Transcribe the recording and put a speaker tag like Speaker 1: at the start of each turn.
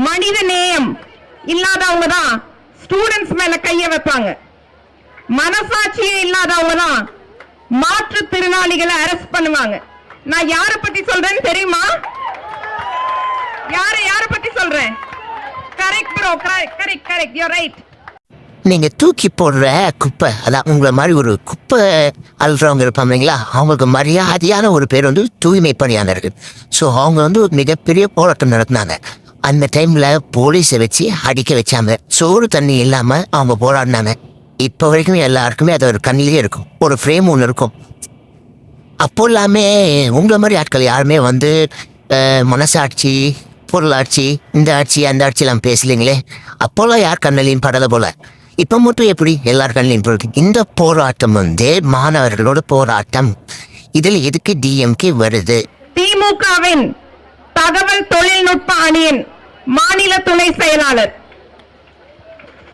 Speaker 1: மனித நேயம் இல்லாதவங்க தான் ஸ்டூடெண்ட்ஸ் மேல கைய வைப்பாங்க. மனசாட்சியே இல்லாதவங்க தான் மாற்றுத்திறனாளிகளை அரெஸ்ட் பண்ணுவாங்க. நான் யார பத்தி சொல்றேன்னு தெரியுமா? யார பத்தி சொல்றேன்? Correct bro, correct, you right.
Speaker 2: நீங்க தூக்கி போடுற குப்பை, அதான் உங்களை மாதிரி ஒரு குப்பை அல்றவங்க இருப்பாங்க இல்லைங்களா, அவங்களுக்கு மரியாதையான ஒரு பேர் வந்து தூய்மை பணியாளர்கள். ஸோ அவங்க வந்து ஒரு மிகப்பெரிய போராட்டம் நடத்தினாங்க. அந்த டைம்ல போலீஸை வச்சு அடிக்க வச்சாங்க. சோறு தண்ணி இல்லாம அவங்க போராடினாங்க. இப்போ வரைக்கும் எல்லாருக்குமே அது ஒரு கண்ணிலே இருக்கும், ஒரு ஃப்ரேம் ஒன்று இருக்கும். அப்போ எல்லாமே உங்களை மாதிரி ஆட்கள் யாருமே வந்து மனசாட்சி, பொருளாட்சி, இந்த ஆட்சி அந்த ஆட்சியெல்லாம் பேசலீங்களே. அப்போல்லாம் யார் கண்ணிலையும் படலை போல. இப்போ மட்டும் எப்படி எல்லார் கண்ணிலையும் போயிருக்கு. இந்த போராட்டம் வந்து மாணவர்களோட போராட்டம். இதில் எதுக்கு டிஎம்கே வருது?
Speaker 1: திமுகவின் தகவல் தொழில்நுட்ப அணியின் மாநில துணை செயலாளர்